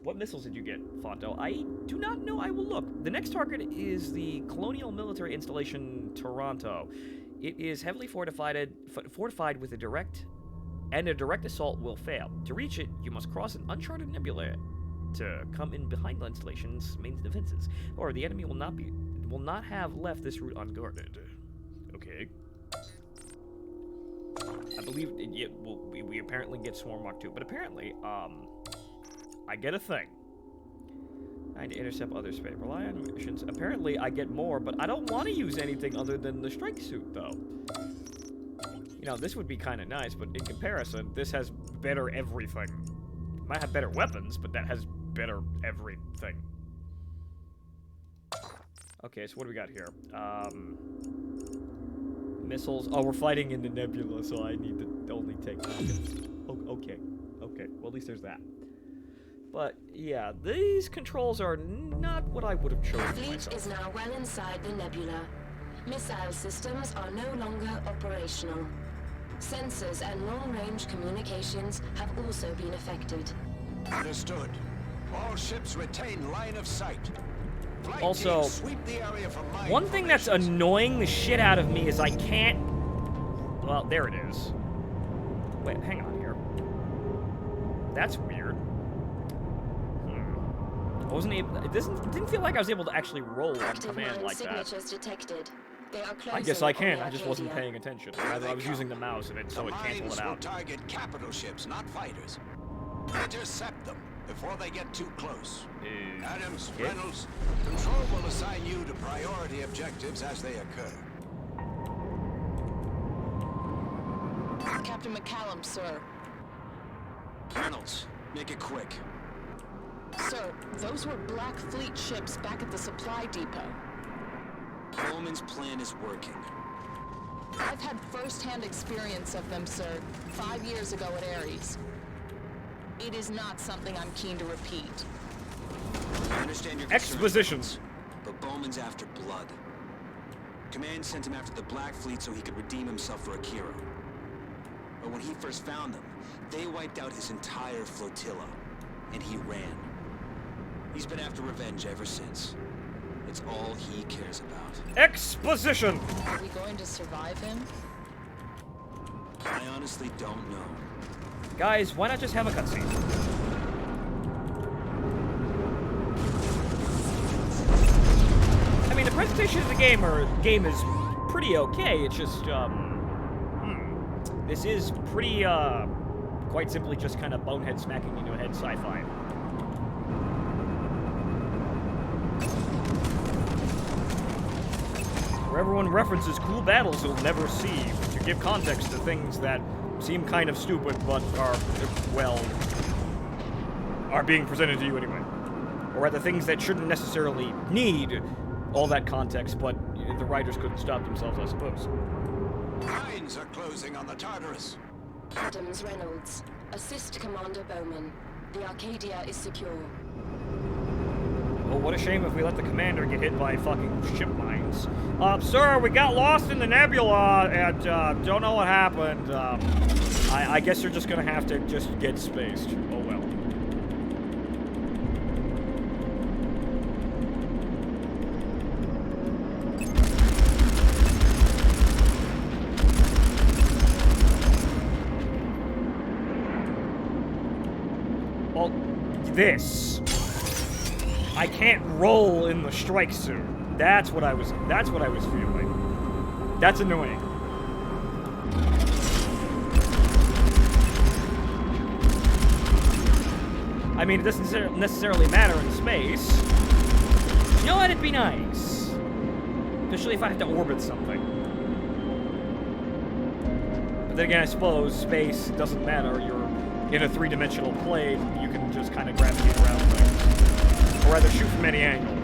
What missiles did you get, Fonto? I do not know. I will look. The next target is the Colonial Military Installation Toronto. It is heavily fortified with a direct assault will fail. To reach it, you must cross an uncharted nebula to come in behind the installation's main defenses, or the enemy will not have left this route unguarded. Okay. I believe we apparently get Swarm Mark 2, but apparently, I get a thing. I need to intercept other space. Rely on missions. Apparently, I get more, but I don't want to use anything other than the strike suit, though. You know, this would be kind of nice, but in comparison, this has better everything. It might have better weapons, but that has better everything. Okay, so what do we got here? Missiles. Oh, we're fighting in the nebula, so I need to only take tokens. Oh, okay. Okay, well, at least there's that. But, yeah, these controls are not what I would have chosen Fleet myself. is now well inside the nebula. Missile systems are no longer operational. Sensors and long-range communications have also been affected. Understood. All ships retain line of sight. Flight Also, teams sweep the area for mine one thing that's formations. annoying the shit out of me is I can't... Well, there it is. Wait, hang on here. That's weird. I wasn't able... It didn't feel like I was able to actually roll on Active command mine like that. signatures detected. They are I guess closing I on can. the I just wasn't Arcadia. paying attention. Rather, I was using the mouse and so The it canceled mines it will out. target capital ships, not fighters. Intercept them before they get too close. Adams, okay. Reynolds, Control will assign you to priority objectives as they occur. Captain McCallum, sir. Reynolds, make it quick. Sir, those were Black Fleet ships back at the supply depot. Bowman's plan is working. I've had first-hand experience of them, sir, 5 years ago at Ares. It is not something I'm keen to repeat. I understand your Expositions. but Bowman's after blood. Command sent him after the Black Fleet so he could redeem himself for Akira. But when he first found them, they wiped out his entire flotilla, and he ran. He's been after revenge ever since. It's all he cares about. Exposition! Are we going to survive him? I honestly don't know. Guys, why not just have a cutscene? I mean, the presentation of the game is pretty okay. It's just, this is pretty, quite simply just kind of bonehead smacking into a head sci-fi. Where everyone references cool battles you'll never see to give context to things that seem kind of stupid but are, well, are being presented to you anyway. Or rather, things that shouldn't necessarily need all that context, but the writers couldn't stop themselves, I suppose. Mines are closing on the Tartarus. Adams, Reynolds. Assist Commander Bowman. The Arcadia is secure. Oh, what a shame if we let the commander get hit by fucking ship mines. Sir, we got lost in the nebula and, don't know what happened. I guess you're just gonna have to just get spaced. Oh well. Well, this. I can't roll in the strike suit. That's what I was feeling. That's annoying. I mean, it doesn't necessarily matter in space. You know what? It'd be nice. Especially if I have to orbit something. But then again, I suppose space doesn't matter. You're in a three-dimensional plane. You can just kind of gravitate around things. Or rather, shoot from any angle.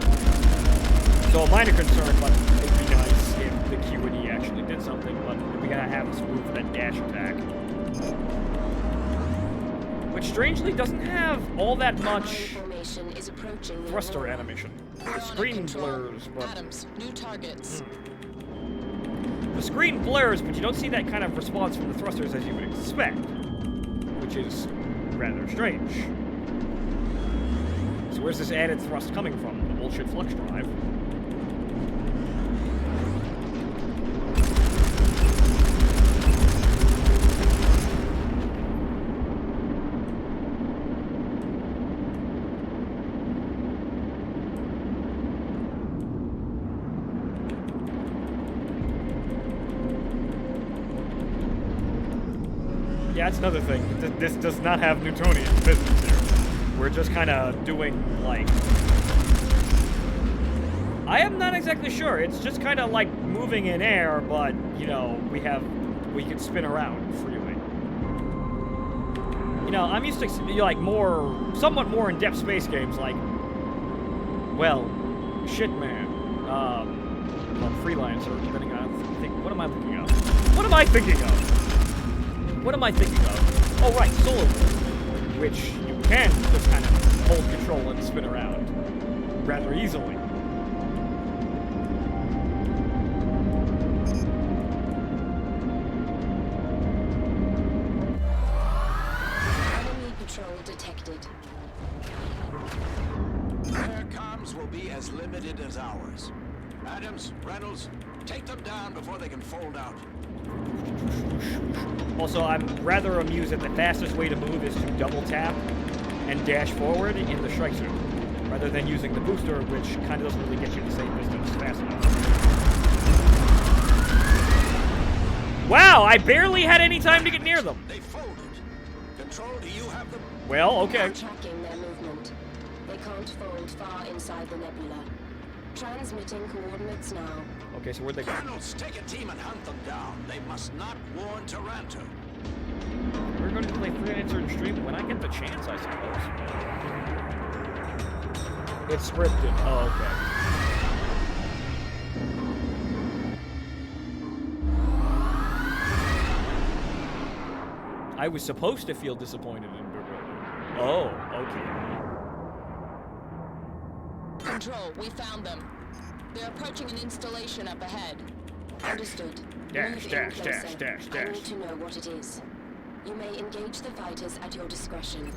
So a minor concern, but it'd be nice if the Q&E actually did something, but we gotta have this move for that dash attack. Which strangely doesn't have all that much Formation is approaching the thruster Aurora. animation. We're The on screen control. blurs, but Adams, new targets. the screen blurs, but you don't see that kind of response from the thrusters as you would expect, which is rather strange. So where's this added thrust coming from? The bullshit flux drive. Yeah, that's another thing. This does not have Newtonian physics here. We're just kind of doing, like... I am not exactly sure. It's just kind of like moving in air, but, you know, we can spin around freely. You know, I'm used to, like, somewhat more in-depth space games, like, well, shit, man. Well, Freelancer, depending on, what am I thinking of? What am I thinking of? What am I thinking of? Oh, right, Solar War, which you can just kind of hold control and spin around rather easily. Enemy patrol detected. Their comms will be as limited as ours. Adams, Reynolds, take them down before they can fold out. Also, I'm rather amused that the fastest way to move is to double tap and dash forward in the strike suit, rather than using the booster, which kind of doesn't really get you the same distance fast enough. Wow, I barely had any time to get near them. They folded. Control, do you have them? Well, okay. I'm tracking their movement. They can't fold far inside the nebula. Transmitting coordinates now. Okay, so where'd they go? Reynolds, take a team and hunt them down. They must not warn Taranto. We're going to play Freelancer and stream when I get the chance, I suppose. It's scripted. Oh, okay. I was supposed to feel disappointed and bewildered. Oh, okay. Control, we found them. They're approaching an installation up ahead. Understood. Dash, Move in dash, closer. dash, dash, I dash. need to know what it is. You may engage the fighters at your discretion.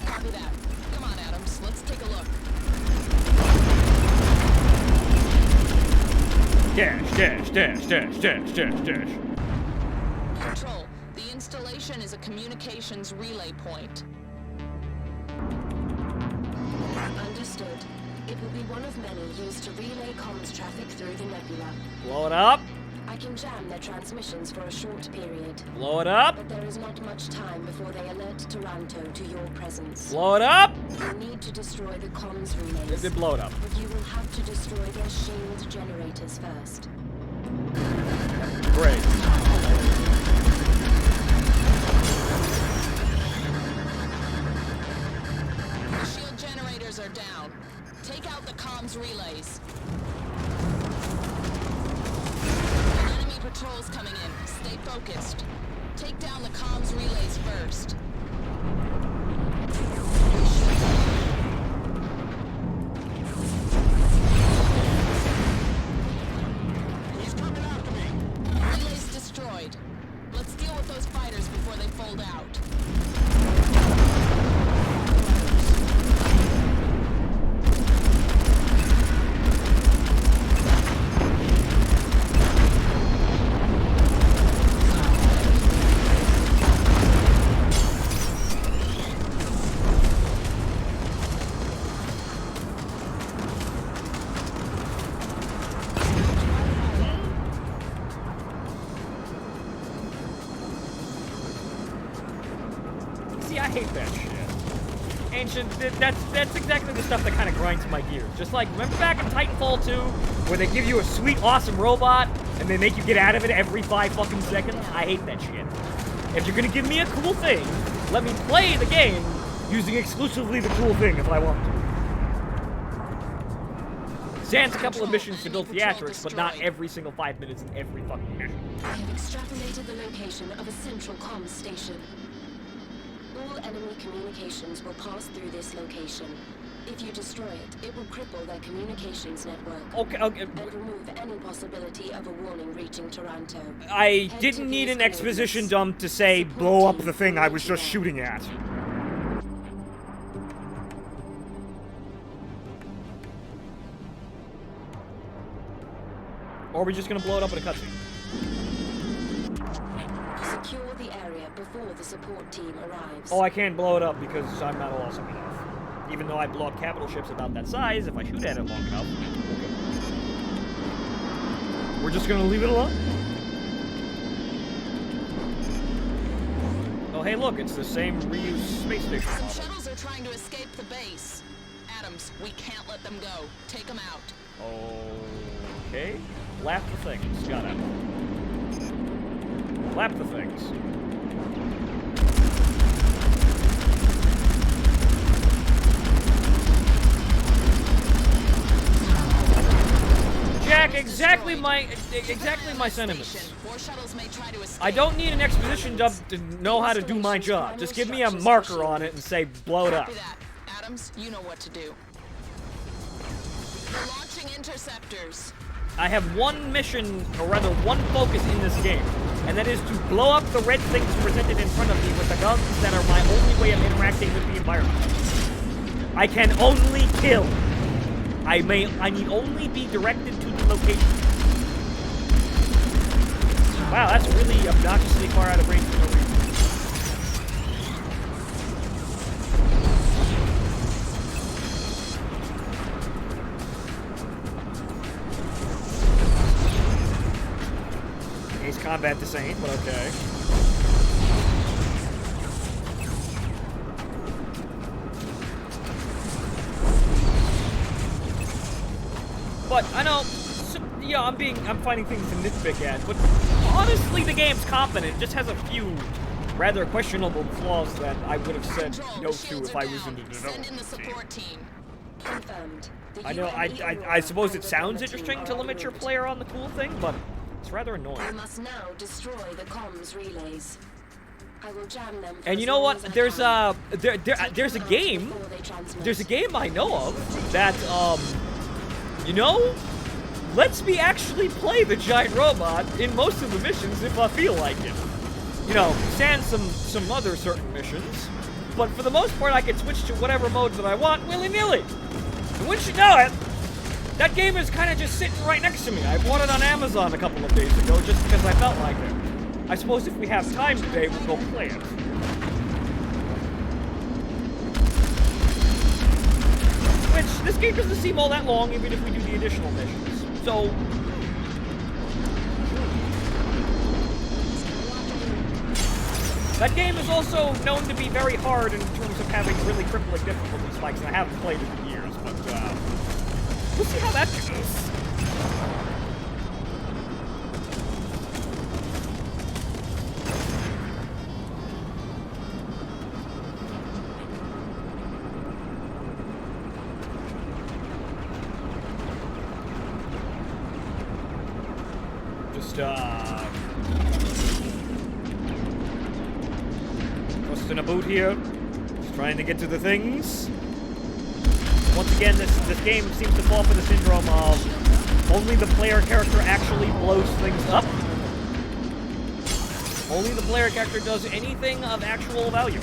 Copy that. Come on, Adams. Let's take a look. Dash, dash, dash, dash, dash, dash, dash. Control, the installation is a communications relay point. Understood. It will be one of many used to relay comms traffic through the nebula. Blow it up. I can jam their transmissions for a short period. Blow it up. But there is not much time before they alert Taranto to your presence. Blow it up. You need to destroy the comms relays. Then blow it up. But you will have to destroy their shield generators first. Great. The shield generators are down. Take out the comms relays. An enemy patrol's coming in. Stay focused. Take down the comms relays first. He's coming after me. Relays destroyed. Let's deal with those fighters before they fold out. See, I hate that shit. Ancient, that's exactly the stuff that kind of grinds my gears. Just like, remember back in Titanfall 2, where they give you a sweet, awesome robot, and they make you get out of it every 5 fucking seconds? I hate that shit. If you're gonna give me a cool thing, let me play the game using exclusively the cool thing if I want to. Sans a couple of missions to build theatrics, but not every single 5 minutes in every fucking mission. I have extrapolated the location of a central comms station. All enemy communications will pass through this location. If you destroy it, it will cripple their communications network. Okay. And remove any possibility of a warning reaching Taranto. I didn't need an exposition dump to say, blow up the thing I was just shooting at. Or are we just gonna blow it up in a cutscene? Secure the area before the support team arrives. Oh, I can't blow it up because I'm not awesome enough. Even though I blow up capital ships about that size, if I shoot at it long enough. Okay. We're just gonna leave it alone? Oh, hey, look, it's the same reused space station Some model. shuttles are trying to escape the base. Adams, we can't let them go. Take them out. Okay. Lap the things. Got it. Lap the things. Jack, exactly my sentiments. More shuttles may try to escape. I don't need an exposition dub to know how to do my job. Just give me a marker on it and say, blow it up. Copy that. Adams, you know what to do. We're launching interceptors. I have one mission, or rather one focus in this game, and that is to blow up the red things presented in front of me with the guns that are my only way of interacting with the environment. I can only kill. I need only be directed to the location. Wow, that's really obnoxiously far out of range for no reason. Ace Combat this ain't, but okay. But I know, yeah, I'm finding things to nitpick at. But honestly, the game's competent. It just has a few rather questionable flaws that I would have said no to if I was in the development team. Confirmed. I know. I suppose it sounds interesting to limit your player on the cool thing, but it's rather You annoying. must now destroy the comms relays. I will jam them. And you know what? There's a game. There's a game I know of that you know, lets me actually play the giant robot in most of the missions if I feel like it. You know, sans some other certain missions, but for the most part I can switch to whatever mode that I want willy-nilly. And wouldn't you know it, that game is kind of just sitting right next to me. I bought it on Amazon a couple of days ago just because I felt like it. I suppose if we have time today, we'll go play it. Which, this game doesn't seem all that long, even if we do the additional missions. So... that game is also known to be very hard in terms of having really crippling difficulty spikes, and I haven't played it in years, but, we'll see how that goes. Busting a boot here. Just trying to get to the things. Once again, this game seems to fall for the syndrome of only the player character actually blows things up. Only the player character does anything of actual value.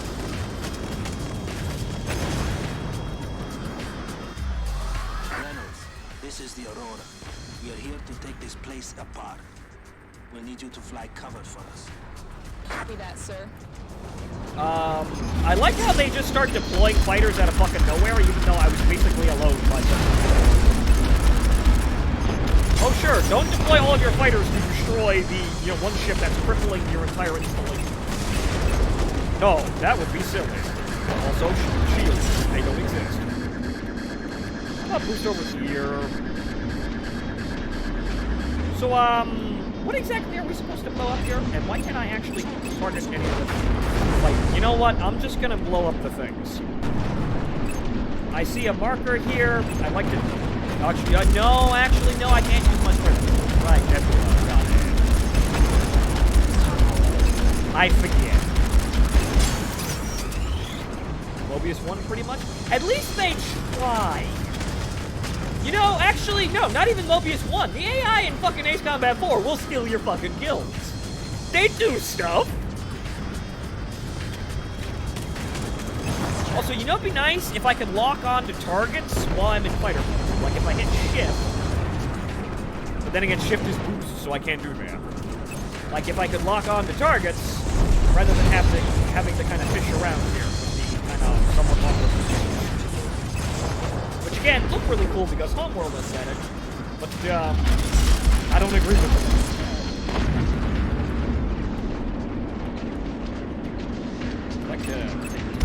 Reynolds, this is the Aurora. We are here to take this place apart. We'll need you to fly cover for us. Copy that, sir. I like how they just start deploying fighters out of fucking nowhere, even though I was basically alone by Oh sure, don't deploy all of your fighters to destroy the, one ship that's crippling your entire installation. No, that would be silly. Also, shields, they don't exist. I'll boost over here. So, what exactly are we supposed to blow up here? And why can't I actually target any of them? Like, you know what? I'm just gonna blow up the things. I see a marker here. I'd like to... Actually, no, I can't use my sprint. Right, that's what I got it. I forget. Mobius 1, pretty much? At least they try. You know, actually, no, not even Mobius 1. The AI in fucking Ace Combat 4 will steal your fucking kills. They do stuff. Also, you know it'd be nice if I could lock on to targets while I'm in fighter mode. Like if I hit shift, But then again, shift is boost, so I can't do that. Like, if I could lock on to targets, rather than having to kind of fish around here, would be kind of somewhat awkward. Which, again, look really cool because Homeworld has said it, but, I don't agree with it. Like,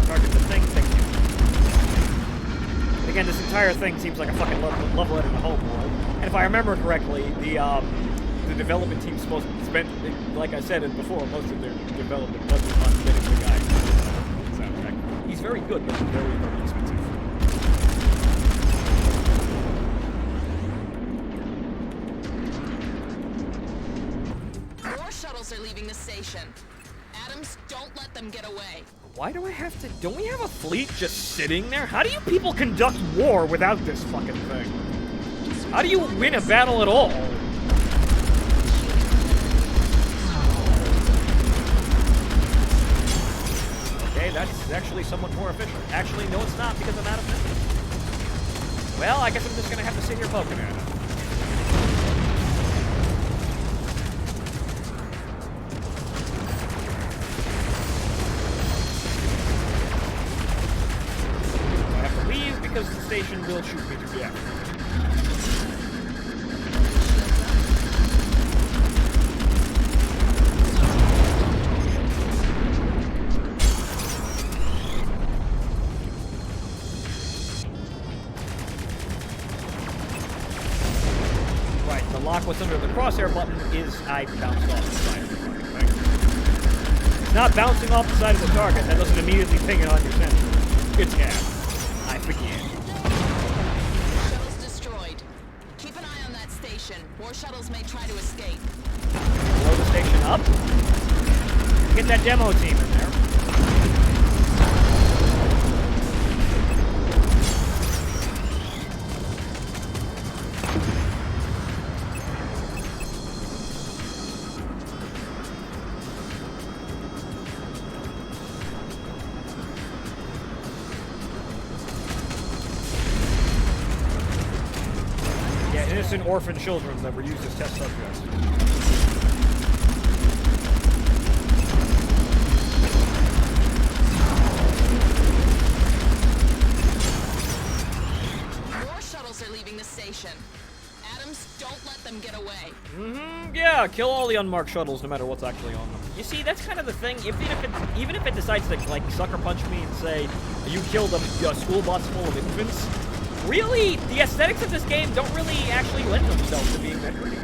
target the thing, thank you. Again, this entire thing seems like a fucking love letter to Homeworld. And if I remember correctly, the development team supposed to spend, like I said before, most of their development budget on getting the guy soundtrack. He's very good, but very, very expensive. More shuttles are leaving the station. Adams, don't let them get away. Why do I have to... Don't we have a fleet just sitting there? How do you people conduct war without this fucking thing? How do you win a battle at all? Okay, that's actually somewhat more efficient. Actually, no it's not because I'm out of missiles. Well, I guess I'm just gonna have to sit here poking at it. Because the station will shoot me to death. Right, the lock what's under the crosshair button is I bounced off the side of the fucking thing. It's not bouncing off the side of the target, that doesn't immediately ping it on your sensor. It's gas. I forget. Shuttles destroyed. Keep an eye on that station. More shuttles may try to escape. Blow the station up. Get that demo team in there. Innocent orphan children that were used as test subjects. More shuttles are leaving the station. Adams, don't let them get away. Yeah, kill all the unmarked shuttles no matter what's actually on them. You see, that's kind of the thing. Even if it decides to, like, sucker punch me and say, you killed a school bus full of infants, really, the aesthetics of this game don't really actually lend themselves to being that pretty.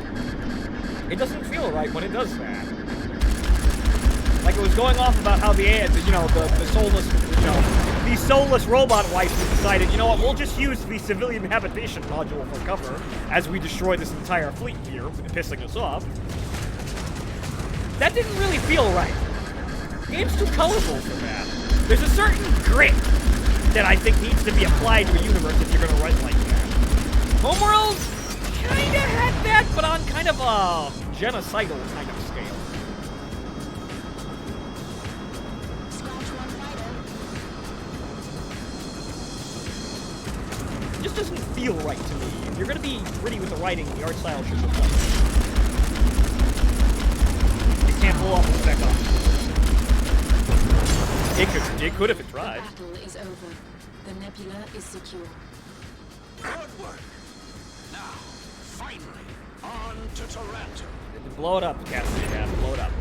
It doesn't feel right when it does that. Like it was going off about how the soulless, these soulless robot wives decided, you know what, we'll just use the civilian habitation module for cover as we destroy this entire fleet here, pissing us off. That didn't really feel right. The game's too colorful for that. There's a certain grit that I think needs to be applied to a universe if you're gonna write like that. Homeworld kinda had that, but on kind of a genocidal kind of scale. Scratch one fighter. It just doesn't feel right to me. If you're gonna be gritty with the writing, the art style should reflect it. You can't pull off the spec off. It could if it tried. The battle is over. The nebula is secure. Good work. Now, finally, on to Toronto. Blow it up, Cassidy. Yeah, blow it up.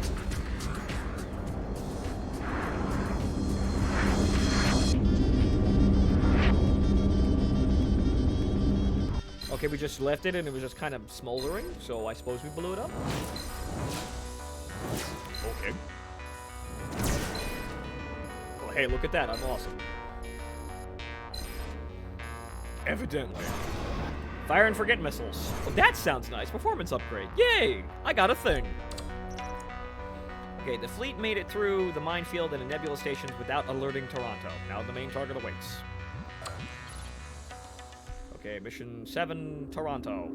Okay, we just left it and it was just kind of smoldering, so I suppose we blew it up. Okay. Oh, hey, look at that. I'm awesome. Evidently. Fire and forget missiles. Well, that sounds nice. Performance upgrade. Yay! I got a thing. Okay, the fleet made it through the minefield and the nebula stations without alerting Toronto. Now the main target awaits. Okay, mission 7, Toronto.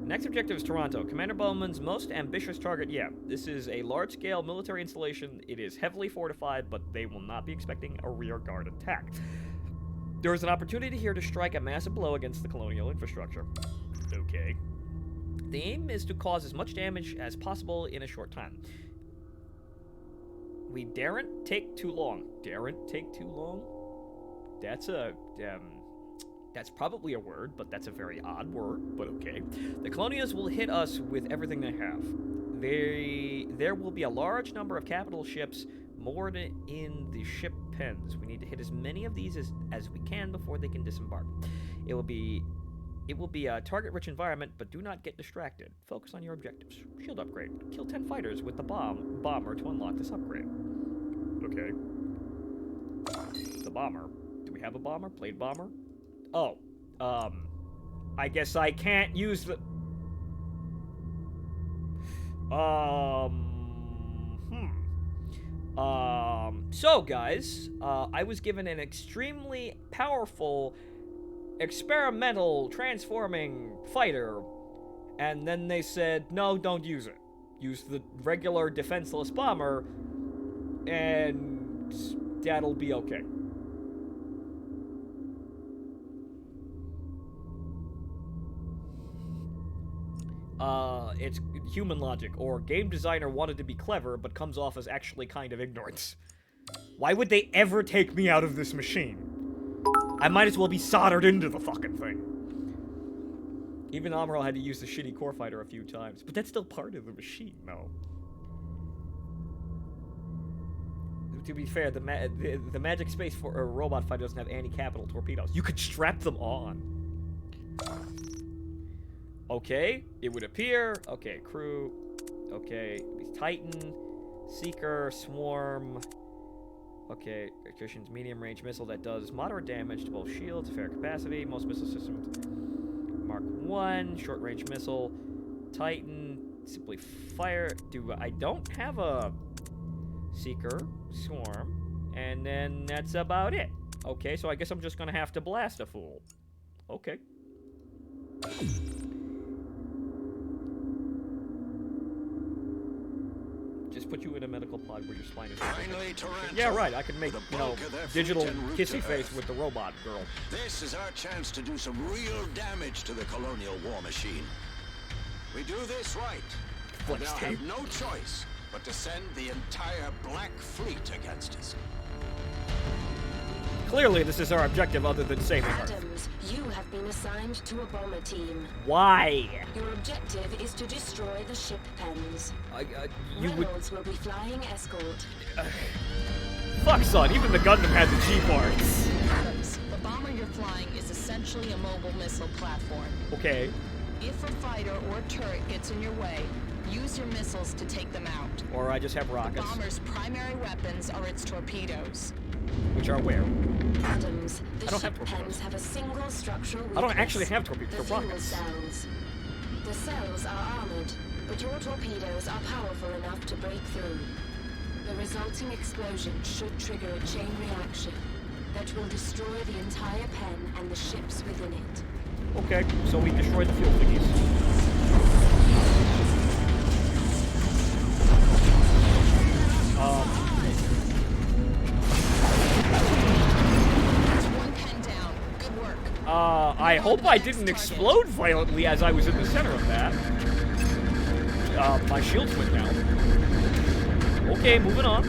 Next objective is Toronto. Commander Bowman's most ambitious target yet. This is a large-scale military installation. It is heavily fortified, but they will not be expecting a rear-guard attack. There is an opportunity here to strike a massive blow against the colonial infrastructure. Okay. The aim is to cause as much damage as possible in a short time. We daren't take too long. Daren't take too long? That's probably a word, but that's a very odd word, but okay. The Colonials will hit us with everything they have. There will be a large number of capital ships moored in the ship pens. We need to hit as many of these as we can before they can disembark. It will be a target-rich environment, but do not get distracted. Focus on your objectives. Shield upgrade. Kill 10 fighters with the bomber to unlock this upgrade. Okay. The bomber. Do we have a bomber? Blade bomber? Oh. I guess I can't use the... So, guys, I was given an extremely powerful experimental transforming fighter, and then they said, no, don't use it. Use the regular defenseless bomber, and that'll be okay. It's human logic, or game designer wanted to be clever, but comes off as actually kind of ignorant. Why would they ever take me out of this machine? I might as well be soldered into the fucking thing. Even Amaral had to use the shitty core fighter a few times, but that's still part of the machine, no. To be fair, the magic space for a robot fighter doesn't have anti-capital torpedoes. You could strap them on. Okay, it would appear. Okay, crew. Okay, Titan, Seeker, Swarm. Okay, cushions medium range missile that does moderate damage to both shields, fair capacity. Most missile systems. Mark 1, short range missile. Titan, simply fire. I don't have a Seeker, Swarm, and then that's about it. Okay, so I guess I'm just gonna have to blast a fool. Okay. Just put you in a medical pod where your spine is... Finally, Taranto. Yeah, right, I can make, you know, digital kissy face with the robot girl. This is our chance to do some real damage to the colonial war machine. We do this right, and they'll have no choice but to send the entire Black Fleet against us. Clearly, this is our objective other than saving her. Adams, you have been assigned to a bomber team. Why? Your objective is to destroy the ship pens. Reynolds will be flying escort. Fuck, son. Even the Gundam had the G-parts. Adams, the bomber you're flying is essentially a mobile missile platform. Okay. If a fighter or turret gets in your way, use your missiles to take them out. Or I just have The rockets. bomber's primary weapons are its torpedoes. Which are where? Adams, the I don't have ship torpedoes. pens have a single structural weakness. I don't actually have The torpedoes. fuel Rockets. cells. The cells are armored, but your torpedoes are powerful enough to break through. The resulting explosion should trigger a chain reaction that will destroy the entire pen and the ships within it. Okay, so we destroyed the fuel thingies. One pen down. Good work. I hope I didn't explode violently as I was in the center of that. My shields went down. Okay, moving on.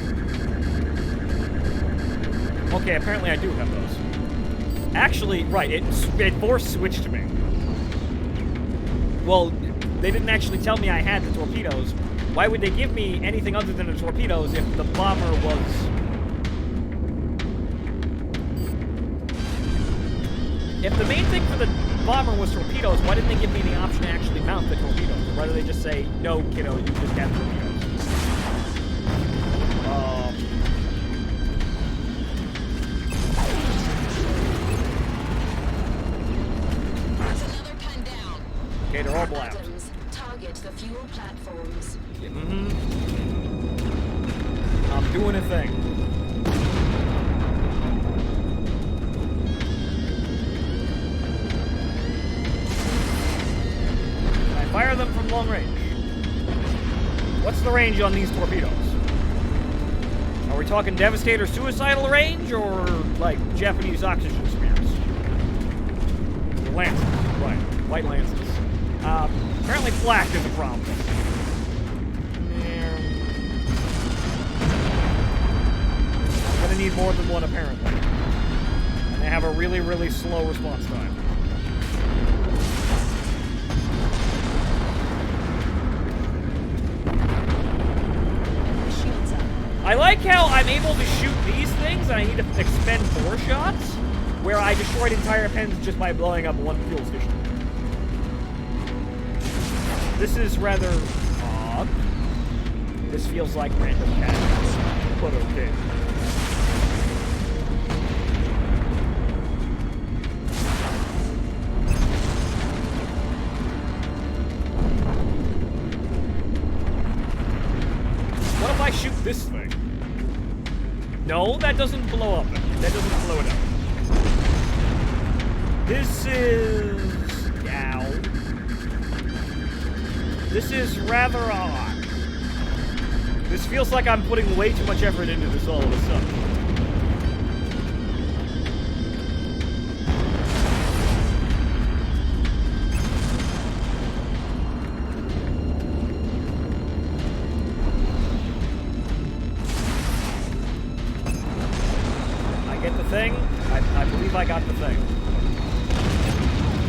Okay, apparently I do have those. Actually, right, it force switched me. Well, they didn't actually tell me I had the torpedoes. Why would they give me anything other than the torpedoes if the bomber was... If the main thing for the bomber was torpedoes, why didn't they give me the option to actually mount the torpedoes? Why do they just say, no, kiddo, you just have torpedoes? There's another pen down. Okay, they're all black. Adams, target the fuel platforms. I'm doing a thing. I fire them from long range. What's the range on these torpedoes? Are we talking Devastator suicidal range, or, like, Japanese oxygen spears? Lances, right. White lances. Apparently flak is a problem. Yeah. I'm gonna need more than one, apparently. And they have a really, really slow response time. I like how I'm able to shoot these things and I need to expend 4 shots, where I destroyed entire pens just by blowing up one fuel station. This is rather odd. This feels like random patterns, but okay. What if I shoot this thing? No, that doesn't blow up. That doesn't blow it up. This is... Ow. This is rather odd. This feels like I'm putting way too much effort into this all of a sudden. I get the thing. I believe I got the thing.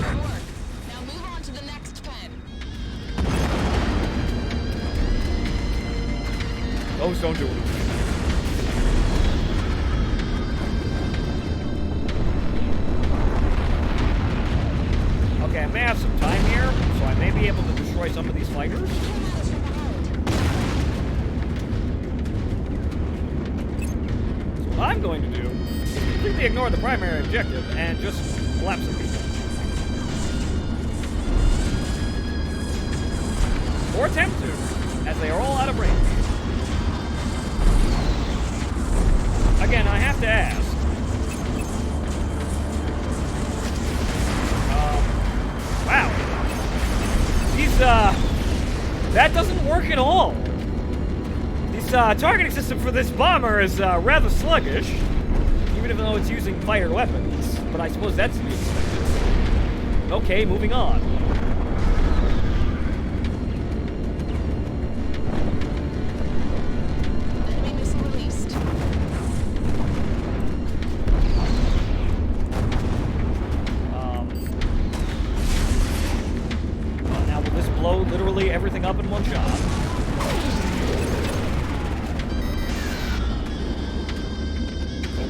Good work. Now move on to the next pen. Those don't do it. Okay, I may have some time here, so I may be able to destroy some of these fighters. So what I'm going to do is completely ignore the primary objective and just collapse the people. Or attempt to, as they are all out of range. Again, I have to ask. Wow. These, that doesn't work at all. This, targeting system for this bomber is, rather sluggish. Even though it's using fired weapons. But I suppose that's to be expected. Okay, moving on. Enemy missile released. Now will this blow literally everything up in one shot?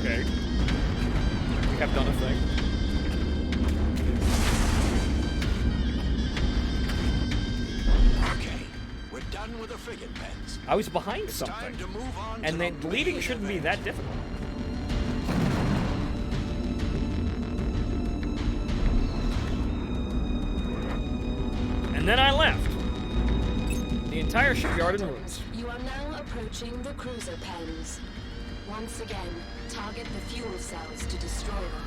Okay. I think I've done a thing. Okay, we're done with the frigate pens. I was behind It's something. time to move on And to then the leading main shouldn't be event. that difficult. And then I left. The entire shipyard in ruins. You are now approaching the cruiser pens. Once again, target the fuel cells to destroy them.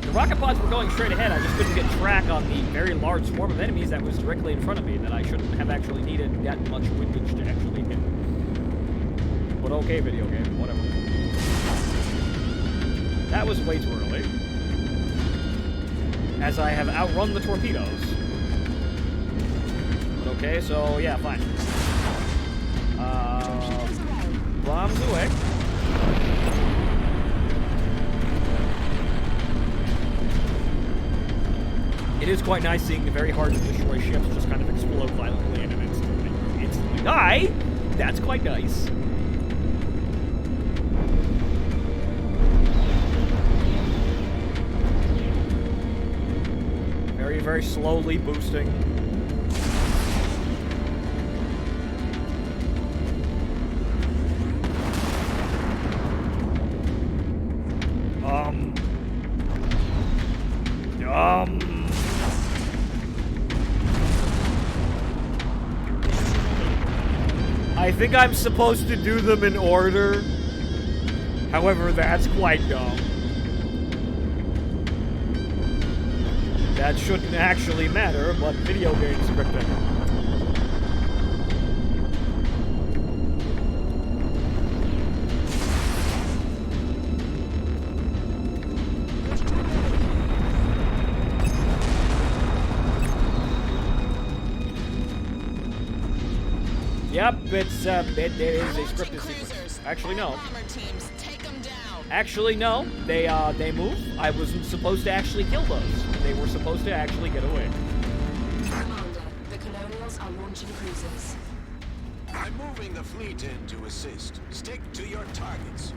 The rocket pods were going straight ahead. I just couldn't get track on the very large swarm of enemies that was directly in front of me that I shouldn't have actually needed that much windage to actually hit. But okay, video game, whatever. That was way too early. As I have outrun the torpedoes. But okay, so yeah, fine. Bombs away. It is quite nice seeing the very hard to destroy ships just kind of explode violently and instantly die. That's quite nice. Very, very slowly boosting. I think I'm supposed to do them in order. However, that's quite dumb. That shouldn't actually matter, but video game scripting. Yep, it is a scripted Cruisers, sequence. Actually, no. bomber teams, take them down. Actually, no. They move. I wasn't supposed to actually kill those. They were supposed to actually get away. Commander, the Colonials are launching cruisers. I'm moving the fleet in to assist. Stick to your targets.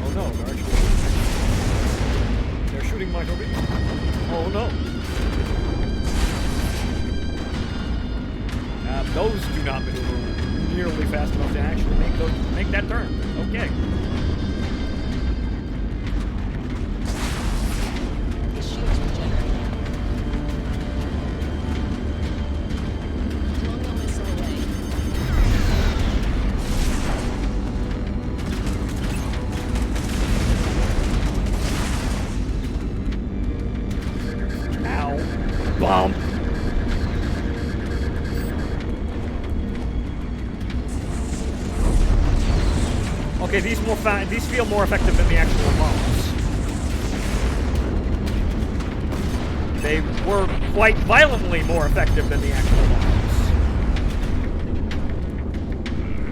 Oh no, they're shooting my torpedoes. Oh no. Those do not maneuver nearly fast enough to actually make that turn. Okay. The shields regenerating. Colonial missile away. Ow. Bomb. Okay, these feel more effective than the actual bombs. They were quite violently more effective than the actual bombs.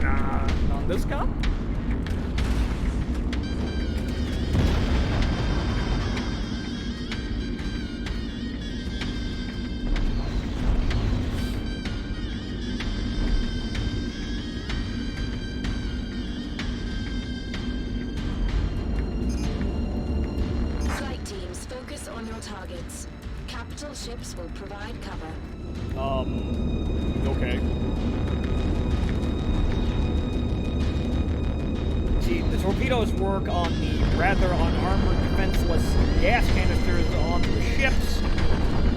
Nah, on this cop? Flight teams, focus on your targets. Capital ships will provide cover. Okay. See, the torpedoes work on the rather unarmored, defenseless gas canisters on the ships.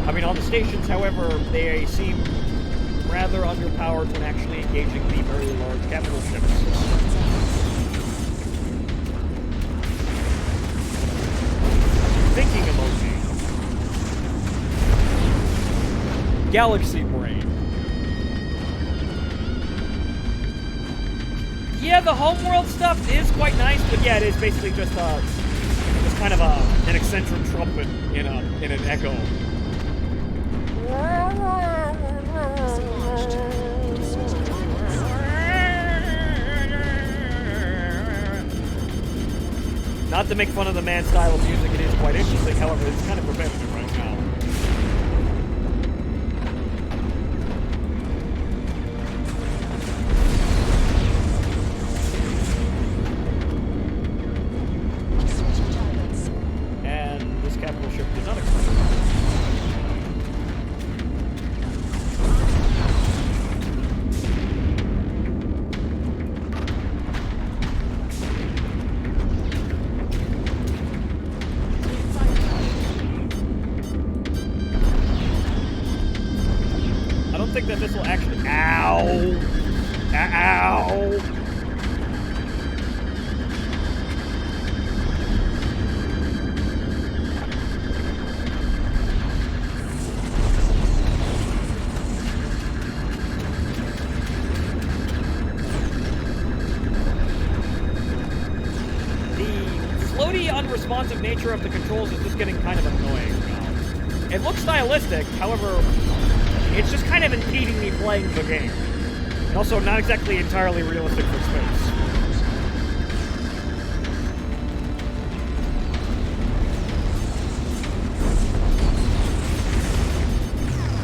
I mean, on the stations, however, they seem rather underpowered when actually engaging the very large capital ships. Thinking emoji. Galaxy brain. Yeah, the homeworld stuff is quite nice, but yeah, it is basically just kind of an eccentric trumpet in an echo. Not to make fun of the man's style of music, it is quite interesting. However, it's kind of repetitive right now. Switching targets. And this capital ship did not explode. I don't think that this will actually. Ow! Ow! The floaty, unresponsive nature of the controls is just getting kind of annoying now. It looks stylistic, however, it's just kind of impeding me playing the game. And also not exactly entirely realistic for space.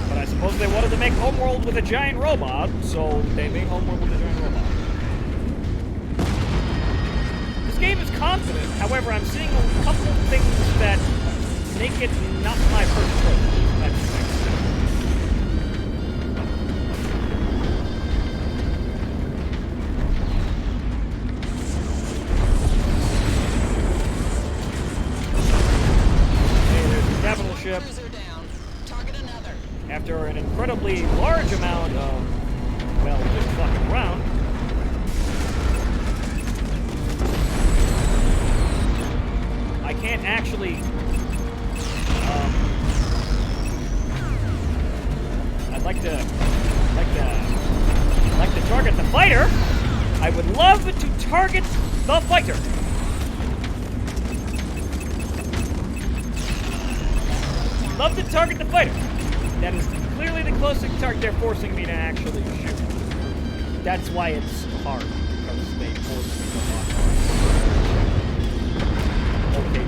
But I suppose they wanted to make Homeworld with a giant robot, so they made Homeworld with a giant robot. This game is confident, however, I'm seeing a couple of things that make it not my first choice. That's the thing. Hey, there's the capital ship. Cruiser down. Target another. After an incredibly large amount of, well, just fucking around. I can't actually, I'd like to target the fighter. I would love to target the fighter. Love to target the fighter. That is clearly the closest target they're forcing me to actually shoot. That's why it's hard, because they force me to lock on. Okay,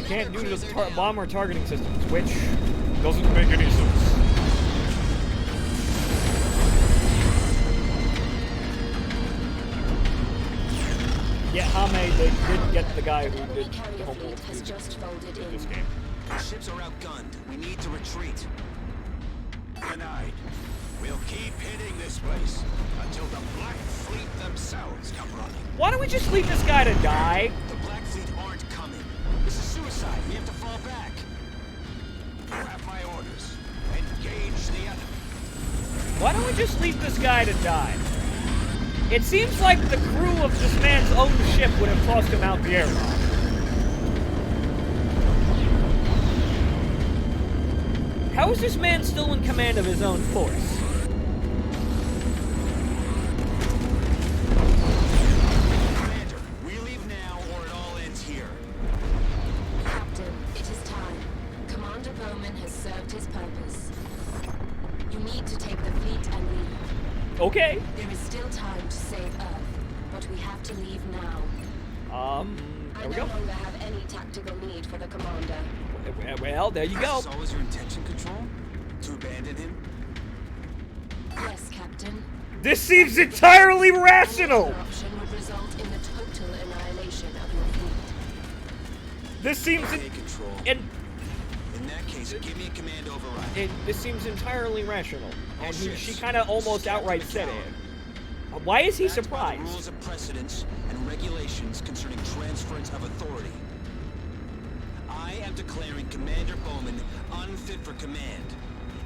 can't do the bomber targeting systems, which doesn't make any sense. Yeah, Hame, they did get the guy who did the homeworld has just folded in. this game. Our ships are outgunned. We need to retreat. Denied. We'll keep hitting this place until the Black Fleet themselves come running. Why don't we just leave this guy to die? The Black Fleet aren't coming. This is suicide. We have to fall back. You have my orders. Engage the enemy. Why don't we just leave this guy to die? It seems like the crew of this man's own ship would have tossed him out the airlock. How is this man still in command of his own force? Commander, we leave now or it all ends here. Captain, it is time. Commander Bowman has served his purpose. You need to take the fleet and leave. Okay. There is still time to save Earth, but we have to leave now. There I we no go. longer have any tactical need for the commander. Well, there you go. This is always your intention, Control? To abandon him? Yes, Captain. This seems entirely rational! Any other option would result in the total annihilation of your fleet. This seems... Okay, Control. And In that case, give me a command override. this seems entirely rational. And Ships. she kind of almost outright said it. Why is he Backed by the surprised? rules of precedence and regulations concerning transference of authority. I am declaring Commander Bowman unfit for command,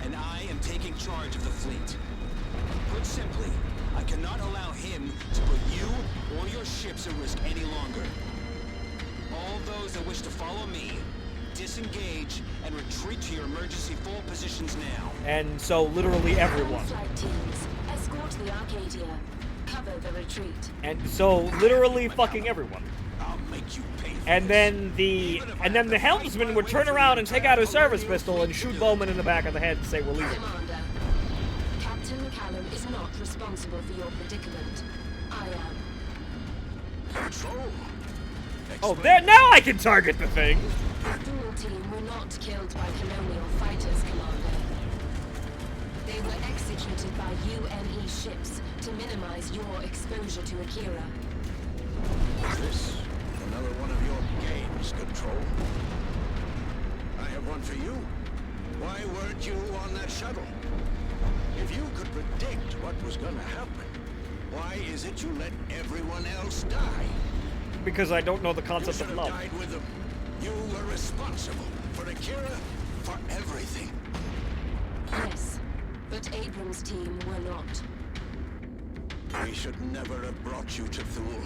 and I am taking charge of the fleet. Put simply, I cannot allow him to put you or your ships at risk any longer. All those that wish to follow me, disengage and retreat to your emergency full positions now. And so literally everyone. Flight teams, escort the Arcadia. Cover the retreat. And so literally fucking everyone. I'll make you pay for And this. then the helmsman would turn around and take out his service pistol and shoot Bowman in the back of the head and say, we're leaving. Commander, Captain McCallum is not responsible for your predicament. I am. Control. Oh, there, now I can target the thing! The Thule team were not killed by colonial fighters, Commander. They were executed by UNE ships to minimize your exposure to Akira. Is this another one of your games, Control? I have one for you. Why weren't you on that shuttle? If you could predict what was going to happen, why is it you let everyone else die? Because I don't know the You concept should of have love. died with them. You were responsible for Akira, for everything. Yes, but Abrams' team were not. We should never have brought you to Thule.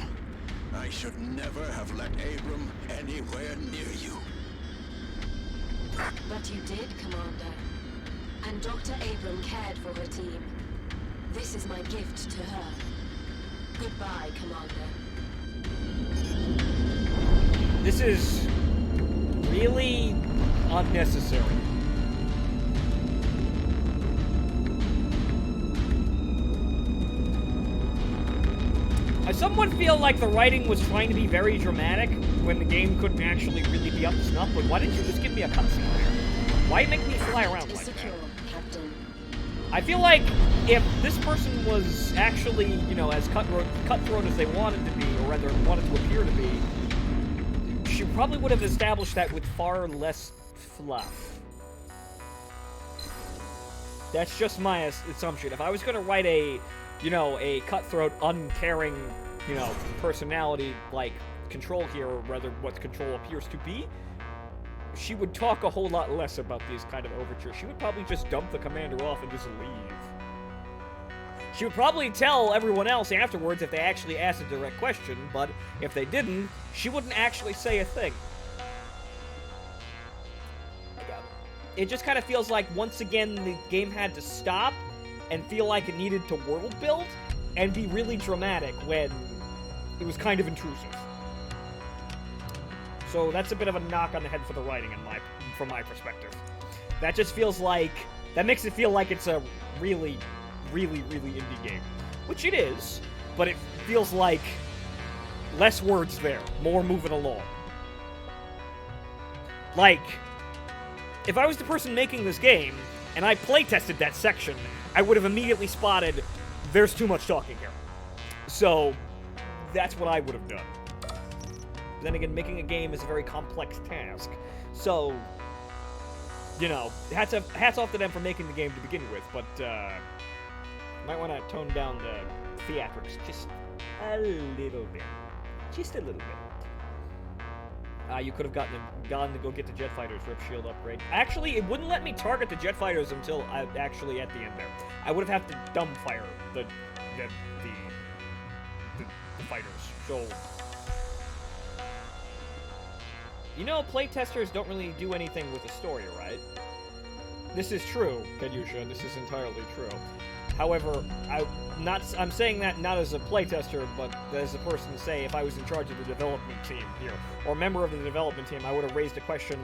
I should never have let Abram anywhere near you. But you did, Commander. And Dr. Abram cared for her team. This is my gift to her. Goodbye, Commander. This is really unnecessary. I somewhat feel like the writing was trying to be very dramatic when the game couldn't actually really be up to snuff, but why didn't you just give me a cutscene there? Why make me fly around Is like that? secure, Captain. I feel like if this person was actually, you know, as cutthroat as they wanted to be, or rather wanted to appear to be, she probably would have established that with far less fluff. That's just my assumption. If I was going to write a, you know, a cutthroat, uncaring, you know, personality like Control here, or rather what Control appears to be, she would talk a whole lot less about these kind of overtures. She would probably just dump the commander off and just leave. She would probably tell everyone else afterwards if they actually asked a direct question, but if they didn't, she wouldn't actually say a thing. it just kind of feels like, once again, the game had to stop and feel like it needed to world build and be really dramatic when it was kind of intrusive. So that's a bit of a knock on the head for the writing from my perspective. That just feels like, that makes it feel like it's a really, really, really indie game. Which it is, but it feels like less words there, more moving along. Like, if I was the person making this game, and I playtested that section, I would have immediately spotted there's too much talking here. So, that's what I would have done. Then again, making a game is a very complex task. So, you know, hats off to them for making the game to begin with, but, might want to tone down the theatrics just a little bit. Just a little bit. You could have gone to go get the jet fighters rip shield upgrade. Actually, it wouldn't let me target the jet fighters until actually at the end there. I would have had to dumb fire the fighters. So, you know, playtesters don't really do anything with the story, right? This is true, Kanyusha. This is entirely true. However, I'm saying that not as a playtester, but as a person to say, if I was in charge of the development team here, or a member of the development team, I would have raised a question.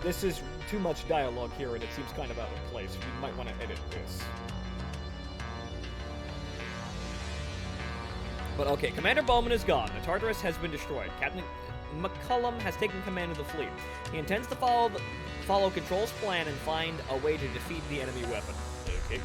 This is too much dialogue here, and it seems kind of out of place. We might want to edit this. But okay, Commander Bowman is gone. The Tartarus has been destroyed. Captain McCullum has taken command of the fleet. He intends to follow Control's plan and find a way to defeat the enemy weapon. Okay.